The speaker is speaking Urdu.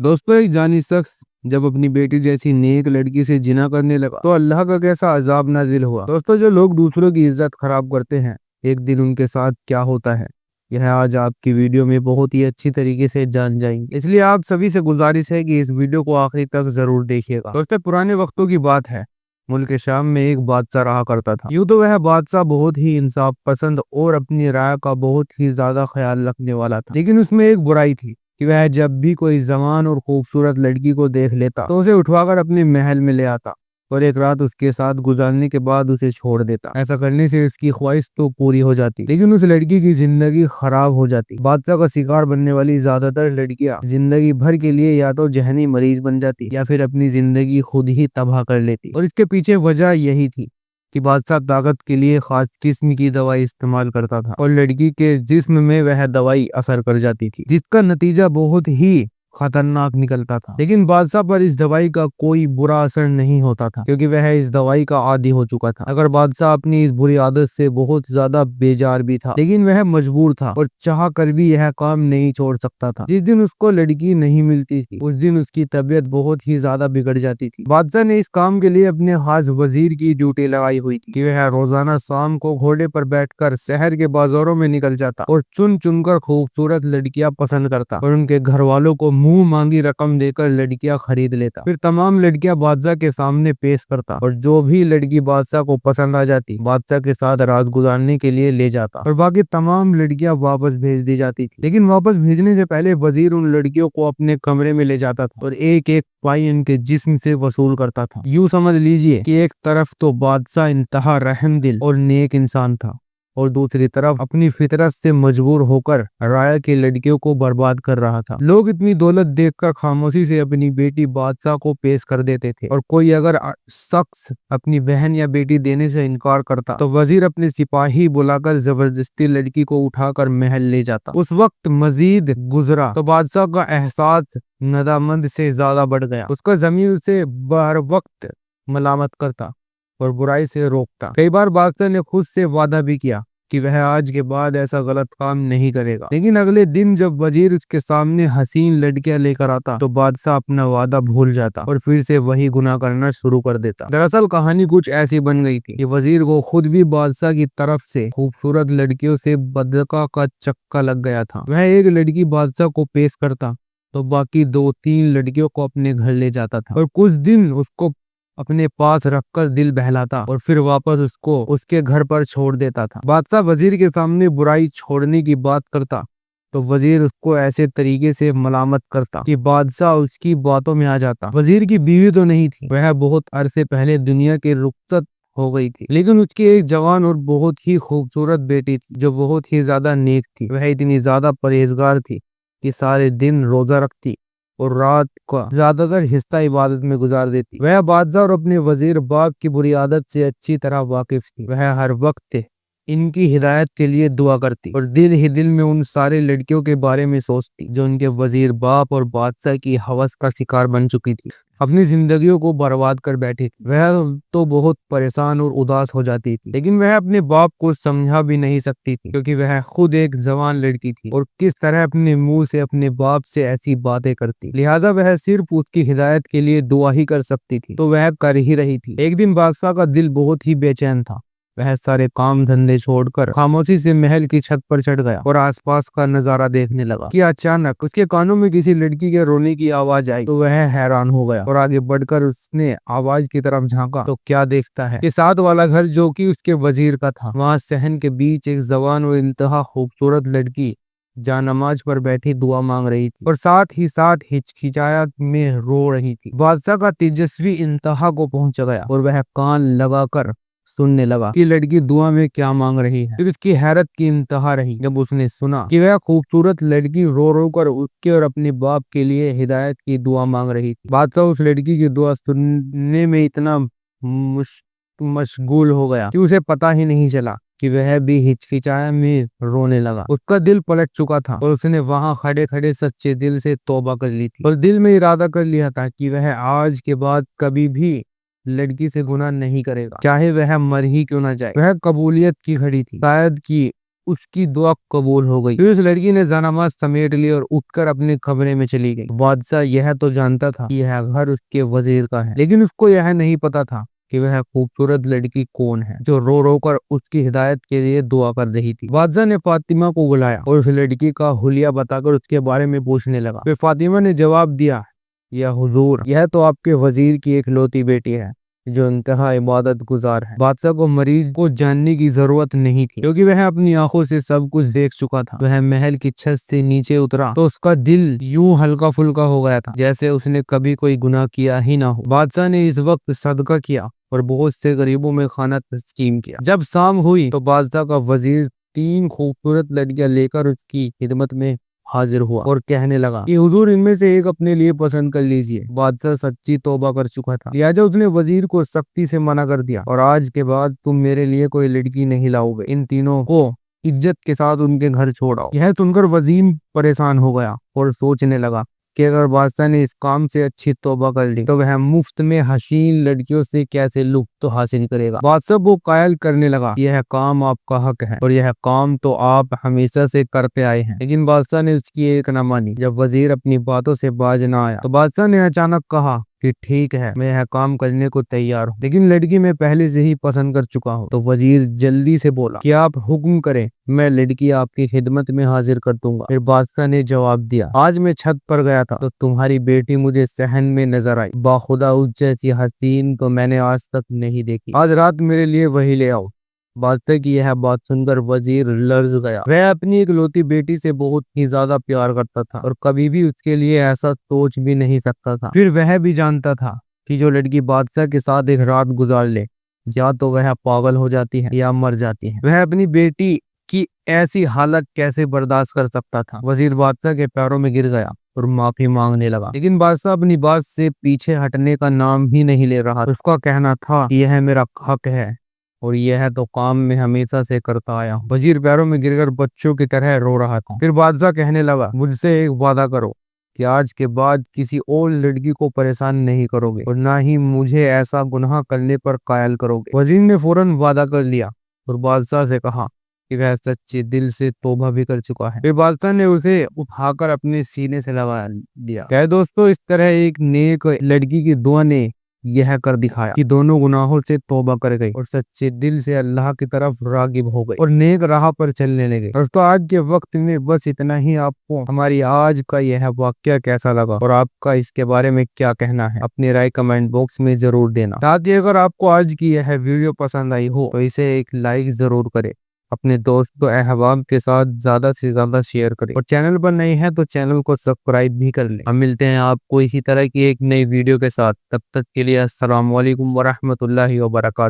دوستوں، ایک جانی شخص جب اپنی بیٹی جیسی نیک لڑکی سے جنا کرنے لگا تو اللہ کا کیسا عذاب نازل ہوا۔ دوستوں، جو لوگ دوسروں کی عزت خراب کرتے ہیں، ایک دن ان کے ساتھ کیا ہوتا ہے، یہ آج آپ کی ویڈیو میں بہت ہی اچھی طریقے سے جان جائیں گے۔ اس لیے آپ سبھی سے گزارش ہے کہ اس ویڈیو کو آخری تک ضرور دیکھیے گا۔ دوستوں، پرانے وقتوں کی بات ہے، ملک شام میں ایک بادشاہ رہا کرتا تھا۔ یوں تو وہ بادشاہ بہت ہی انصاف پسند اور اپنی رائے کا بہت ہی زیادہ خیال رکھنے والا تھا، لیکن اس میں ایک برائی تھی کہ وہ جب بھی کوئی جوان اور خوبصورت لڑکی کو دیکھ لیتا تو اسے اٹھوا کر اپنے محل میں لے آتا اور ایک رات اس کے ساتھ گزارنے کے بعد اسے چھوڑ دیتا۔ ایسا کرنے سے اس کی خواہش تو پوری ہو جاتی، لیکن اس لڑکی کی زندگی خراب ہو جاتی۔ بادشاہ کا شکار بننے والی زیادہ تر لڑکیاں زندگی بھر کے لیے یا تو ذہنی مریض بن جاتی یا پھر اپنی زندگی خود ہی تباہ کر لیتی، اور اس کے پیچھے وجہ یہی تھی کہ بادشاہ طاقت کے لیے خاص قسم کی دوائی استعمال کرتا تھا اور لڑکی کے جسم میں وہ دوائی اثر کر جاتی تھی، جس کا نتیجہ بہت ہی خطرناک نکلتا تھا۔ لیکن بادشاہ پر اس دوائی کا کوئی برا اثر نہیں ہوتا تھا، کیونکہ وہ اس دوائی کا عادی ہو چکا تھا۔ اگر بادشاہ اپنی اس بری عادت سے بہت زیادہ بیزار بھی تھا، لیکن وہ مجبور تھا اور چاہ کر بھی یہ کام نہیں چھوڑ سکتا تھا۔ جس دن اس کو لڑکی نہیں ملتی تھی، اس دن اس کی طبیعت بہت ہی زیادہ بگڑ جاتی تھی۔ بادشاہ نے اس کام کے لیے اپنے خاص وزیر کی ڈیوٹی لگائی ہوئی تھی کہ وہ روزانہ شام کو گھوڑے پر بیٹھ کر شہر کے بازاروں میں نکل جاتا اور چن چن کر خوبصورت لڑکیاں پسند کرتا اور ان کے گھر والوں کو منہ مانگی رقم دے کر لڑکیاں خرید لیتا۔ پھر تمام لڑکیاں بادشاہ کے سامنے پیش کرتا اور جو بھی لڑکی بادشاہ کو پسند آ جاتی بادشاہ کے ساتھ رات گزارنے کے لیے لے جاتا اور باقی تمام لڑکیاں واپس بھیج دی جاتی تھی۔ لیکن واپس بھیجنے سے پہلے وزیر ان لڑکیوں کو اپنے کمرے میں لے جاتا تھا اور ایک ایک پائی ان کے جسم سے وصول کرتا تھا۔ یوں سمجھ لیجئے کہ ایک طرف تو بادشاہ انتہا رحم دل اور نیک انسان تھا، اور دوسری طرف اپنی فطرت سے مجبور ہو کر رعایا کی لڑکیوں کو برباد کر رہا تھا۔ لوگ اتنی دولت دیکھ کر خاموشی سے اپنی بیٹی بادشاہ کو پیش کر دیتے تھے، اور کوئی اگر شخص اپنی بہن یا بیٹی دینے سے انکار کرتا تو وزیر اپنے سپاہی بلا کر زبردستی لڑکی کو اٹھا کر محل لے جاتا۔ اس وقت مزید گزرا تو بادشاہ کا احساس ندامت سے زیادہ بڑھ گیا۔ اس کا ضمیر اسے بر وقت ملامت کرتا اور برائی سے روکتا۔ کئی بار بادشاہ نے خود سے وعدہ بھی کیا کہ وہ آج کے بعد ایسا غلط کام نہیں کرے گا، لیکن اگلے دن جب وزیر اس کے سامنے حسین لڑکیاں لے کر آتا تو بادشاہ اپنا وعدہ بھول جاتا اور پھر سے وہی گناہ کرنا شروع کر دیتا۔ دراصل کہانی کچھ ایسی بن گئی تھی کہ وزیر کو خود بھی بادشاہ کی طرف سے خوبصورت لڑکیوں سے بدقہ کا چکا لگ گیا تھا۔ وہ ایک لڑکی بادشاہ کو پیش کرتا تو باقی 2-3 لڑکیوں کو اپنے گھر لے جاتا تھا اور کچھ دن اس کو اپنے پاس رکھ کر دل بہلاتا اور پھر واپس اس کو اس کے گھر پر چھوڑ دیتا تھا۔ بادشاہ وزیر کے سامنے برائی چھوڑنے کی بات کرتا تو وزیر اس کو ایسے طریقے سے ملامت کرتا کہ بادشاہ اس کی باتوں میں آ جاتا۔ وزیر کی بیوی تو نہیں تھی، وہ بہت عرصے پہلے دنیا کے رخصت ہو گئی تھی، لیکن اس کی ایک جوان اور بہت ہی خوبصورت بیٹی تھی جو بہت ہی زیادہ نیک تھی۔ وہ اتنی زیادہ پرہیزگار تھی کہ سارے دن روزہ رکھتی اور رات کا زیادہ تر حصہ عبادت میں گزار دیتی۔ وہ بادشاہ اور اپنے وزیر باپ کی بری عادت سے اچھی طرح واقف تھی۔ وہ ہر وقت ان کی ہدایت کے لیے دعا کرتی اور دل ہی دل میں ان سارے لڑکیوں کے بارے میں سوچتی جو ان کے وزیر باپ اور بادشاہ کی ہوس کا شکار بن چکی تھی، اپنی زندگیوں کو برباد کر بیٹھی تھی۔ وہ تو بہت پریشان اور اداس ہو جاتی تھی، لیکن وہ اپنے باپ کو سمجھا بھی نہیں سکتی تھی کیونکہ وہ خود ایک جوان لڑکی تھی اور کس طرح اپنے منہ سے اپنے باپ سے ایسی باتیں کرتی، لہذا وہ صرف اس کی ہدایت کے لیے دعا ہی کر سکتی تھی، تو وہ کر ہی رہی تھی۔ ایک دن بادشاہ کا دل بہت ہی بے چین تھا۔ وہ سارے کام دھندے چھوڑ کر خاموشی سے محل کی چھت پر چڑھ گیا اور آس پاس کا نظارہ دیکھنے لگا کہ اچانک اس کے کانوں میں کسی لڑکی کے رونے کی آواز آئی تو وہ حیران ہو گیا اور آگے بڑھ کر اس نے آواز کی طرف جھانکا تو کیا دیکھتا ہے کہ ساتھ والا گھر جو کہ اس کے وزیر کا تھا، وہاں صحن کے بیچ ایک جوان اور انتہا خوبصورت لڑکی جانماز پر بیٹھی دعا مانگ رہی تھی اور ساتھ ہی ساتھ ہچکچاہٹ میں رو رہی تھی۔ بادشاہ کا تیجسوی انتہا کو پہنچ گیا اور وہ کان لگا کر سننے لگا کہ لڑکی دعا میں کیا مانگ رہی ہے۔ پھر اس کی حیرت کی انتہا رہی جب اس نے سنا کہ وہ خوبصورت لڑکی رو رو کر اس کے اور اپنے باپ کے لیے ہدایت کی دعا مانگ رہی تھی۔ بادشاہ اس لڑکی کی دعا سننے میں اتنا مشغول ہو گیا کہ اسے پتہ ہی نہیں چلا کہ وہ بھی ہچکچاہٹ میں رونے لگا۔ اس کا دل پلٹ چکا تھا اور اس نے وہاں کھڑے کھڑے سچے دل سے توبہ کر لی تھی اور دل میں ارادہ کر لیا تھا کہ وہ آج کے بعد کبھی بھی لڑکی سے گناہ نہیں کرے گا، چاہے وہ مر ہی کیوں نہ جائے۔ وہ قبولیت کی کھڑی تھی، شاید کہ اس کی دعا قبول ہو گئی۔ پھر اس لڑکی نے جانماز سمیٹ لی اور اٹھ کر اپنے کمرے میں چلی گئی۔ بادشاہ یہ تو جانتا تھا کہ یہ گھر اس کے وزیر کا ہے، لیکن اس کو یہ نہیں پتا تھا کہ وہ خوبصورت لڑکی کون ہے جو رو رو کر اس کی ہدایت کے لیے دعا کر رہی تھی۔ بادشاہ نے فاطمہ کو بلایا اور اس لڑکی کا حلیہ بتا کر اس کے بارے میں پوچھنے لگا۔ پھر فاطمہ نے جواب دیا، یا حضور، یہ تو آپ کے وزیر کی ایک لوتی بیٹی ہے جو انتہا عبادت گزار ہے۔ بادشاہ کو مریض کو جاننے کی ضرورت نہیں تھی کیونکہ وہ اپنی آنکھوں سے سب کچھ دیکھ چکا تھا۔ وہ محل کی چھت سے نیچے اترا تو اس کا دل یوں ہلکا پھلکا ہو گیا تھا جیسے اس نے کبھی کوئی گناہ کیا ہی نہ ہو۔ بادشاہ نے اس وقت صدقہ کیا اور بہت سے غریبوں میں کھانا تقسیم کیا۔ جب شام ہوئی تو بادشاہ کا وزیر 3 خوبصورت لڑکیاں لے کر اس کی خدمت میں حاضر ہوا اور کہنے لگا کہ حضور، ان میں سے ایک اپنے لیے پسند کر لیجئے۔ بادشاہ سچی توبہ کر چکا تھا، لہٰذا اس نے وزیر کو سختی سے منع کر دیا، اور آج کے بعد تم میرے لیے کوئی لڑکی نہیں لاؤ گے، ان تینوں کو عزت کے ساتھ ان کے گھر چھوڑاؤ۔ یہ سن کر وزیر پریشان ہو گیا اور سوچنے لگا کہ اگر بادشاہ نے اس کام سے اچھی توبہ کر لی تو وہ مفت میں حسین لڑکیوں سے کیسے لطف حاصل کرے گا۔ بادشاہ وہ قائل کرنے لگا، یہ کام آپ کا حق ہے اور یہ کام تو آپ ہمیشہ سے کرتے آئے ہیں، لیکن بادشاہ نے اس کی ایک نہ مانی۔ جب وزیر اپنی باتوں سے باز نہ آیا تو بادشاہ نے اچانک کہا کہ ٹھیک ہے، میں یہ کام کرنے کو تیار ہوں، لیکن لڑکی میں پہلے سے ہی پسند کر چکا ہوں۔ تو وزیر جلدی سے بولا کہ آپ حکم کریں، میں لڑکی آپ کی خدمت میں حاضر کر دوں گا۔ پھر بادشاہ نے جواب دیا، آج میں چھت پر گیا تھا تو تمہاری بیٹی مجھے صحن میں نظر آئی، باخدا اس جیسی حسین کو میں نے آج تک نہیں دیکھی، آج رات میرے لیے وہی لے آؤ۔ بادشاہ کی یہ بات سن کر وزیر لرز گیا۔ وہ اپنی ایک لوتی بیٹی سے بہت ہی زیادہ پیار کرتا تھا اور کبھی بھی اس کے لیے ایسا سوچ بھی نہیں سکتا تھا۔ پھر وہ بھی جانتا تھا کہ جو لڑکی بادشاہ کے ساتھ ایک رات گزار لے یا تو وہ پاگل ہو جاتی ہے یا مر جاتی ہے۔ وہ اپنی بیٹی کی ایسی حالت کیسے برداشت کر سکتا تھا؟ وزیر بادشاہ کے پیروں میں گر گیا اور معافی مانگنے لگا، لیکن بادشاہ اپنی بات سے پیچھے ہٹنے کا نام بھی نہیں لے رہا۔ اس کا کہنا تھا کہ یہ میرا حق ہے اور یہ تو کام میں ہمیشہ سے کرتا آیا ہوں۔ وزیر پیروں میں گر کر بچوں کی طرح رو رہا تھا۔ پھر بادشاہ کہنے لگا، مجھ سے ایک وعدہ کرو کہ آج کے بعد کسی اور لڑکی کو پریشان نہیں کرو گے اور نہ ہی مجھے ایسا گناہ کرنے پر قائل کرو گے۔ وزیر نے فوراً وعدہ کر لیا اور بادشاہ سے کہا کہ وہ سچے دل سے توبہ بھی کر چکا ہے۔ پھر بادشاہ نے اسے اٹھا کر اپنے سینے سے لگا دیا۔ کہ دوستو، اس طرح ایک نیک لڑکی کی دعا نے یہ کر دکھایا کہ دونوں گناہوں سے توبہ کر گئی اور سچے دل سے اللہ کی طرف راغب ہو گئی اور نیک راہ پر چلنے لگے۔ دوستو، آج کے وقت میں بس اتنا ہی۔ آپ کو ہماری آج کا یہ واقعہ کیسا لگا اور آپ کا اس کے بارے میں کیا کہنا ہے؟ اپنی رائے کمنٹ باکس میں ضرور دینا۔ ساتھ ہی اگر آپ کو آج کی یہ ویڈیو پسند آئی ہو تو اسے ایک لائک ضرور کرے، اپنے دوست و احباب کے ساتھ زیادہ سے زیادہ شیئر کریں اور چینل پر نئے ہیں تو چینل کو سبسکرائب بھی کر لیں۔ ہم ملتے ہیں آپ کو اسی طرح کی ایک نئی ویڈیو کے ساتھ، تب تک کے لیے السلام علیکم ورحمۃ اللہ وبرکاتہ۔